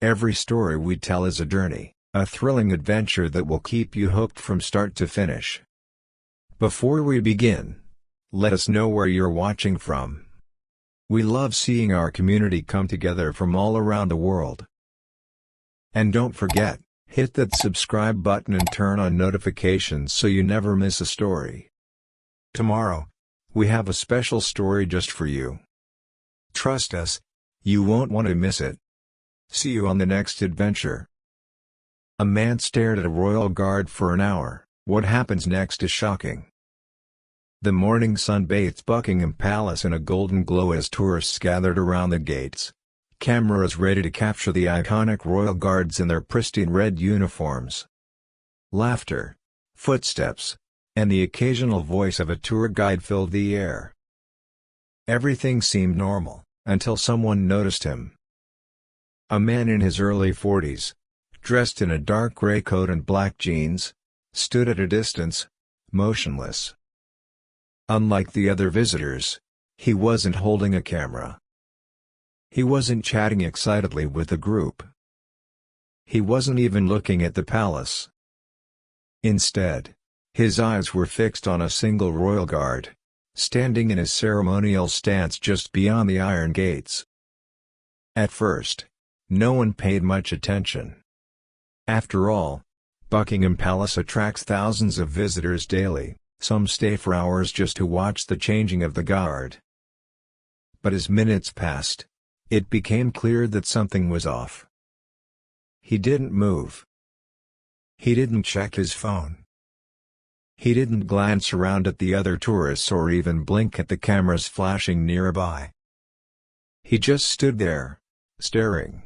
Every story we tell is a journey, a thrilling adventure that will keep you hooked from start to finish. Before we begin, let us know where you're watching from. We love seeing our community come together from all around the world. And don't forget, hit that subscribe button and turn on notifications so you never miss a story. Tomorrow, we have a special story just for you. Trust us, you won't want to miss it. See you on the next adventure. A man stared at a royal guard for an hour. What happens next is shocking. The morning sun bathed Buckingham Palace in a golden glow as tourists gathered around the gates. Cameras ready to capture the iconic royal guards in their pristine red uniforms. Laughter, footsteps, and the occasional voice of a tour guide filled the air. Everything seemed normal, until someone noticed him. A man in his early 40s, dressed in a dark gray coat and black jeans, stood at a distance, motionless. Unlike the other visitors, he wasn't holding a camera. He wasn't chatting excitedly with the group. He wasn't even looking at the palace. Instead, his eyes were fixed on a single royal guard, standing in his ceremonial stance just beyond the iron gates. At first, no one paid much attention. After all, Buckingham Palace attracts thousands of visitors daily, some stay for hours just to watch the changing of the guard. But as minutes passed, it became clear that something was off. He didn't move. He didn't check his phone. He didn't glance around at the other tourists or even blink at the cameras flashing nearby. He just stood there, staring.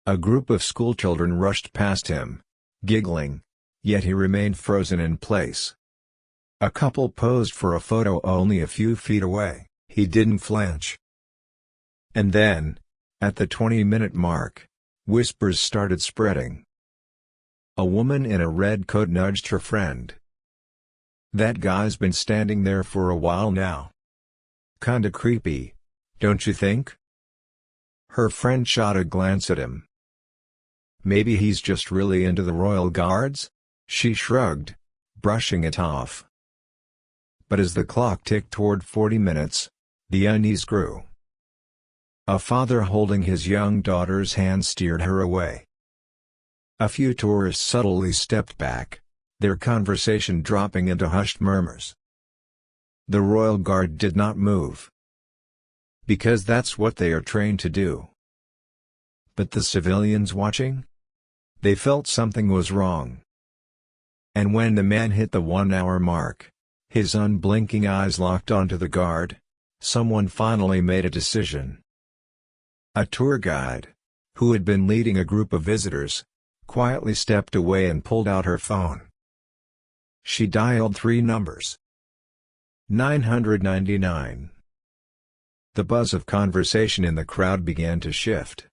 A group of schoolchildren rushed past him, giggling, yet he remained frozen in place. A couple posed for a photo only a few feet away. He didn't flinch. And then, at the 20-minute mark, whispers started spreading. A woman in a red coat nudged her friend. "That guy's been standing there for a while now. Kinda creepy, don't you think?" Her friend shot a glance at him. "Maybe he's just really into the royal guards?" She shrugged, brushing it off. But as the clock ticked toward 40 minutes, the unease grew. A father holding his young daughter's hand steered her away. A few tourists subtly stepped back, their conversation dropping into hushed murmurs. The royal guard did not move. Because that's what they are trained to do. But the civilians watching? They felt something was wrong. And when the man hit the 1-hour mark, his unblinking eyes locked onto the guard, someone finally made a decision. A tour guide, who had been leading a group of visitors, quietly stepped away and pulled out her phone. She dialed 3 numbers. 999. The buzz of conversation in the crowd began to shift.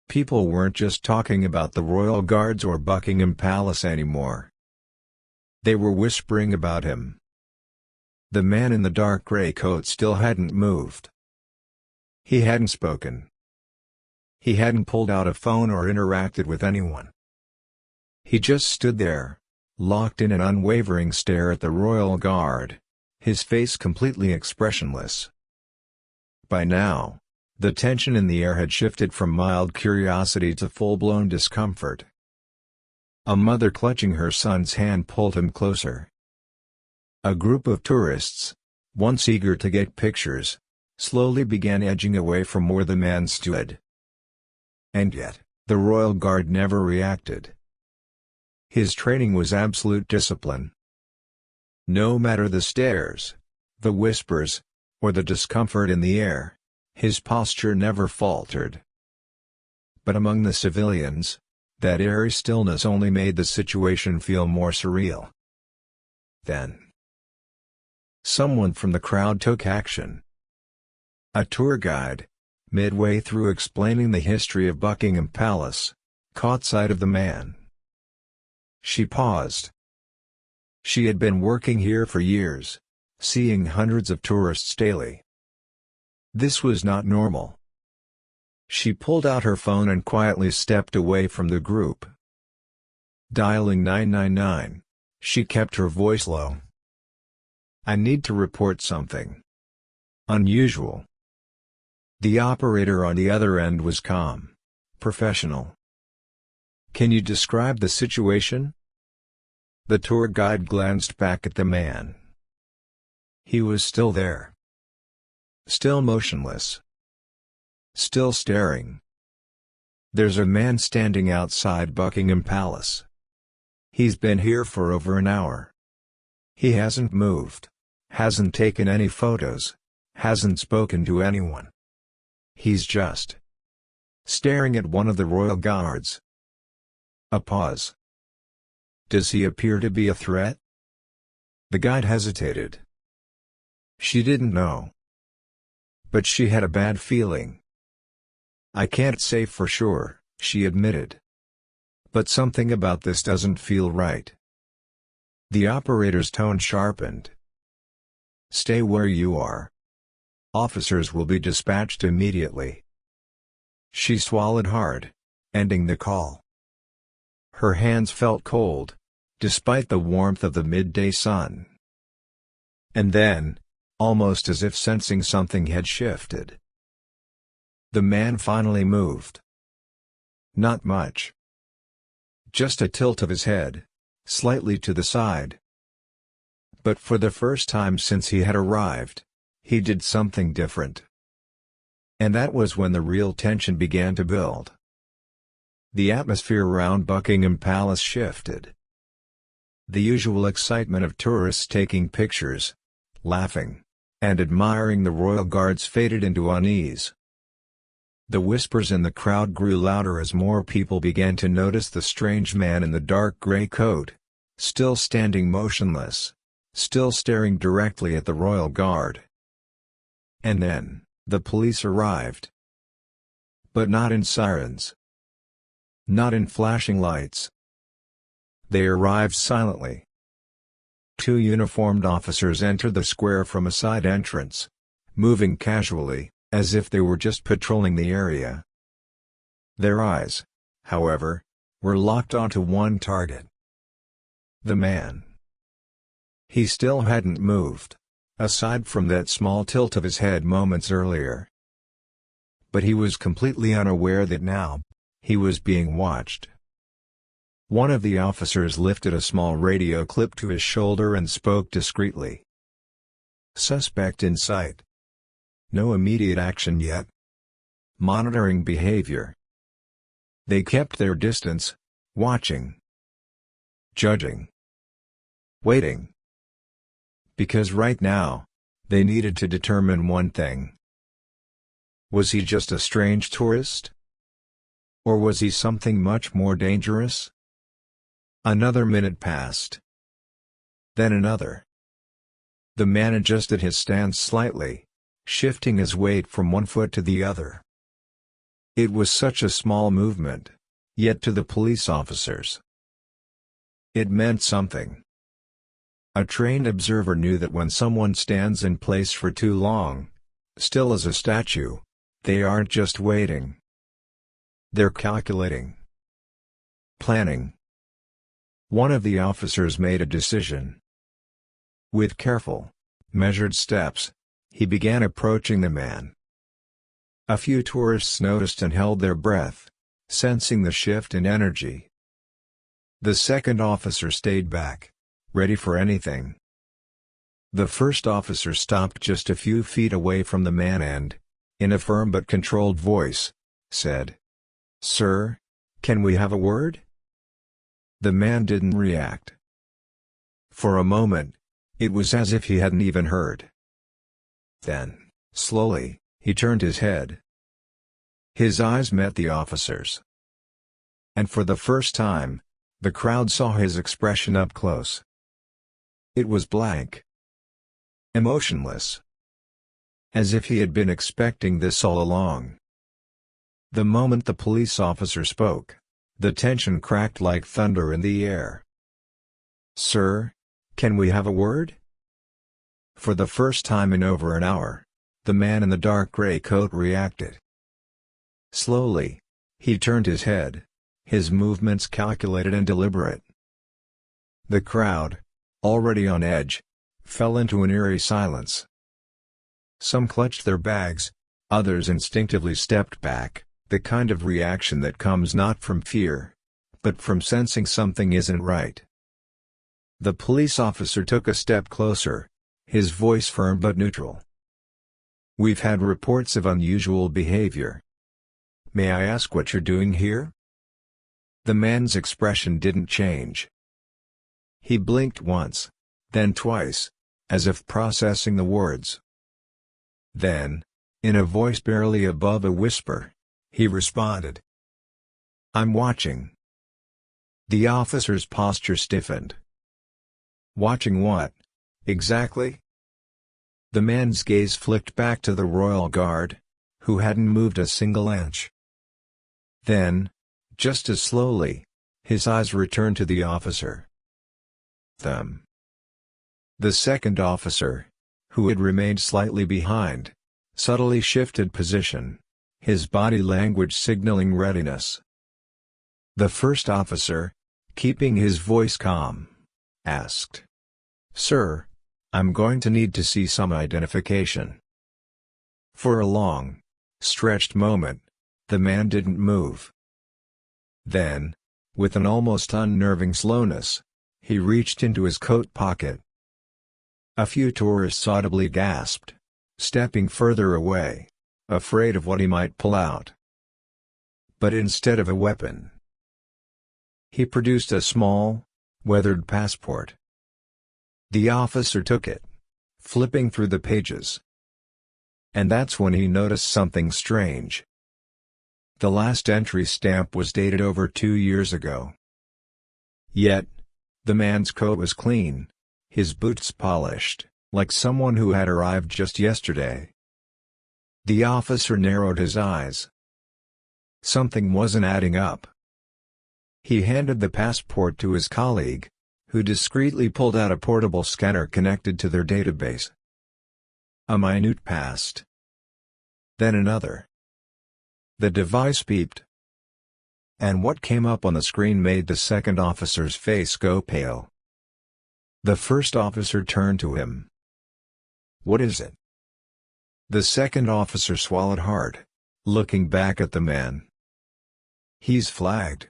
People weren't just talking about the royal guards or Buckingham Palace anymore. They were whispering about him. The man in the dark gray coat still hadn't moved. He hadn't spoken. He hadn't pulled out a phone or interacted with anyone. He just stood there, locked in an unwavering stare at the royal guard, his face completely expressionless. By now, the tension in the air had shifted from mild curiosity to full-blown discomfort. A mother clutching her son's hand pulled him closer. A group of tourists, once eager to get pictures, slowly began edging away from where the man stood. And yet, the royal guard never reacted. His training was absolute discipline. No matter the stares, the whispers, or the discomfort in the air, his posture never faltered. But among the civilians, that airy stillness only made the situation feel more surreal. Then, someone from the crowd took action. A tour guide, midway through explaining the history of Buckingham Palace, caught sight of the man. She paused. She had been working here for years, seeing hundreds of tourists daily. This was not normal. She pulled out her phone and quietly stepped away from the group. Dialing 999, she kept her voice low. "I need to report something unusual." The operator on the other end was calm, professional. "Can you describe the situation?" The tour guide glanced back at the man. He was still there. Still motionless. Still staring. "There's a man standing outside Buckingham Palace. He's been here for over an hour. He hasn't moved, hasn't taken any photos, hasn't spoken to anyone. He's just staring at one of the royal guards." A pause. "Does he appear to be a threat?" The guide hesitated. She didn't know. But she had a bad feeling. "I can't say for sure," she admitted. "But something about this doesn't feel right." The operator's tone sharpened. "Stay where you are. Officers will be dispatched immediately." She swallowed hard, ending the call. Her hands felt cold, despite the warmth of the midday sun. And then, almost as if sensing something had shifted, the man finally moved. Not much. Just a tilt of his head, slightly to the side. But for the first time since he had arrived, he did something different. And that was when the real tension began to build. The atmosphere around Buckingham Palace shifted. The usual excitement of tourists taking pictures, laughing, and admiring the royal guards faded into unease. The whispers in the crowd grew louder as more people began to notice the strange man in the dark gray coat, still standing motionless, still staring directly at the royal guard. And then, the police arrived. But not in sirens. Not in flashing lights. They arrived silently. Two uniformed officers entered the square from a side entrance, moving casually, as if they were just patrolling the area. Their eyes, however, were locked onto one target. The man. He still hadn't moved, aside from that small tilt of his head moments earlier. But he was completely unaware that now, he was being watched. One of the officers lifted a small radio clip to his shoulder and spoke discreetly. "Suspect in sight. No immediate action yet. Monitoring behavior." They kept their distance, watching. Judging. Waiting. Because right now, they needed to determine one thing. Was he just a strange tourist? Or was he something much more dangerous? Another minute passed. Then another. The man adjusted his stance slightly, shifting his weight from one foot to the other. It was such a small movement, yet to the police officers, it meant something. A trained observer knew that when someone stands in place for too long, still as a statue, they aren't just waiting. They're calculating. Planning. One of the officers made a decision. With careful, measured steps, he began approaching the man. A few tourists noticed and held their breath, sensing the shift in energy. The second officer stayed back, ready for anything. The first officer stopped just a few feet away from the man and, in a firm but controlled voice, said, "Sir, can we have a word?" The man didn't react. For a moment, it was as if he hadn't even heard. Then, slowly, he turned his head. His eyes met the officer's. And for the first time, the crowd saw his expression up close. It was blank. Emotionless. As if he had been expecting this all along. The moment the police officer spoke, the tension cracked like thunder in the air. "Sir, can we have a word?" For the first time in over an hour, the man in the dark gray coat reacted. Slowly, he turned his head, his movements calculated and deliberate. The crowd, already on edge, fell into an eerie silence. Some clutched their bags, others instinctively stepped back, the kind of reaction that comes not from fear, but from sensing something isn't right. The police officer took a step closer, his voice firm but neutral. "We've had reports of unusual behavior. May I ask what you're doing here?" The man's expression didn't change. He blinked once, then twice, as if processing the words. Then, in a voice barely above a whisper, he responded, "I'm watching." The officer's posture stiffened. "Watching what, exactly?" The man's gaze flicked back to the royal guard, who hadn't moved a single inch. Then, just as slowly, his eyes returned to the officer. Them. The second officer, who had remained slightly behind, subtly shifted position, his body language signaling readiness. The first officer, keeping his voice calm, asked, "Sir, I'm going to need to see some identification." For a long, stretched moment, the man didn't move. Then, with an almost unnerving slowness, he reached into his coat pocket. A few tourists audibly gasped, stepping further away, afraid of what he might pull out. But instead of a weapon, he produced a small, weathered passport. The officer took it, flipping through the pages. And that's when he noticed something strange. The last entry stamp was dated over 2 years ago. Yet, the man's coat was clean, his boots polished, like someone who had arrived just yesterday. The officer narrowed his eyes. Something wasn't adding up. He handed the passport to his colleague, who discreetly pulled out a portable scanner connected to their database. A minute passed. Then another. The device beeped. And what came up on the screen made the second officer's face go pale. The first officer turned to him. "What is it?" The second officer swallowed hard, looking back at the man. "He's flagged."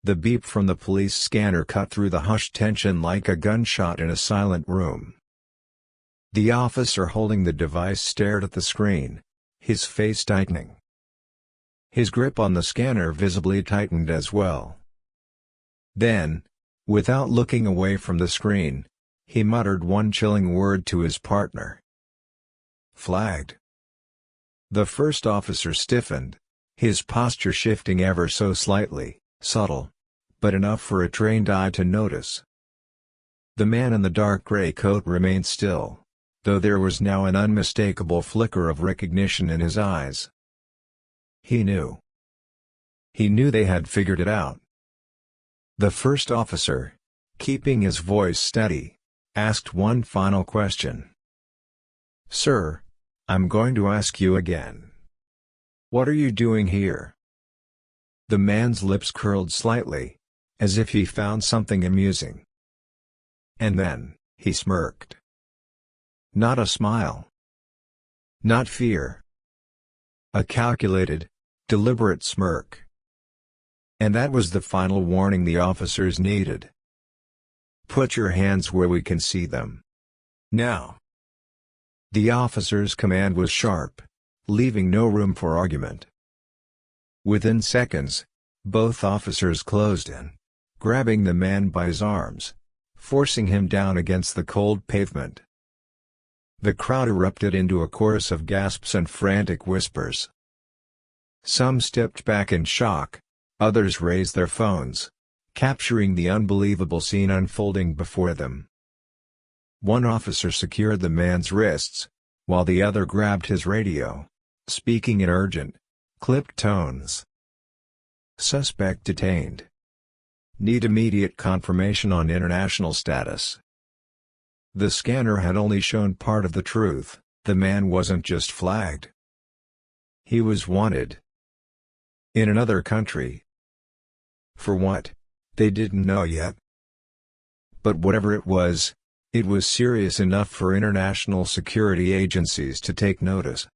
The beep from the police scanner cut through the hushed tension like a gunshot in a silent room. The officer holding the device stared at the screen, his face tightening. His grip on the scanner visibly tightened as well. Then, without looking away from the screen, he muttered one chilling word to his partner. "Flagged." The first officer stiffened, his posture shifting ever so slightly, subtle, but enough for a trained eye to notice. The man in the dark gray coat remained still, though there was now an unmistakable flicker of recognition in his eyes. He knew. He knew they had figured it out. The first officer, keeping his voice steady, asked one final question. "Sir, I'm going to ask you again. What are you doing here?" The man's lips curled slightly, as if he found something amusing. And then, he smirked. Not a smile. Not fear. A calculated, deliberate smirk. And that was the final warning the officers needed. "Put your hands where we can see them. Now." The officer's command was sharp, leaving no room for argument. Within seconds, both officers closed in, grabbing the man by his arms, forcing him down against the cold pavement. The crowd erupted into a chorus of gasps and frantic whispers. Some stepped back in shock, others raised their phones, capturing the unbelievable scene unfolding before them. One officer secured the man's wrists, while the other grabbed his radio, speaking in urgent, clipped tones. "Suspect detained. Need immediate confirmation on international status." The scanner had only shown part of the truth. The man wasn't just flagged. He was wanted, In another country. For what? They didn't know yet. But whatever it was serious enough for international security agencies to take notice.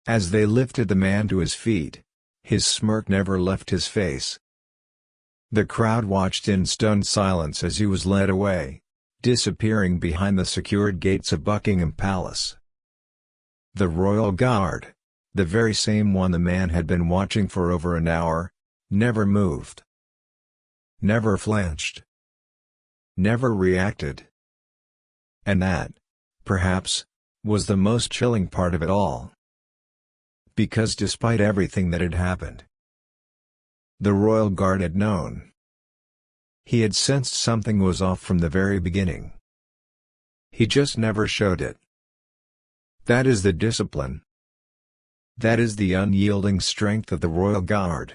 As they lifted the man to his feet, his smirk never left his face. The crowd watched in stunned silence as he was led away, disappearing behind the secured gates of Buckingham Palace. The Royal Guard, the very same one the man had been watching for over an hour, never moved. Never flinched. Never reacted. And that, perhaps, was the most chilling part of it all. Because despite everything that had happened, the Royal Guard had known. He had sensed something was off from the very beginning. He just never showed it. That is the discipline. That is the unyielding strength of the Royal Guard.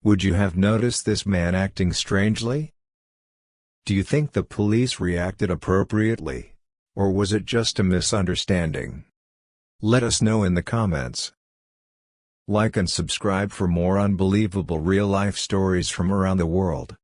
Would you have noticed this man acting strangely? Do you think the police reacted appropriately? Or was it just a misunderstanding? Let us know in the comments. Like and subscribe for more unbelievable real-life stories from around the world.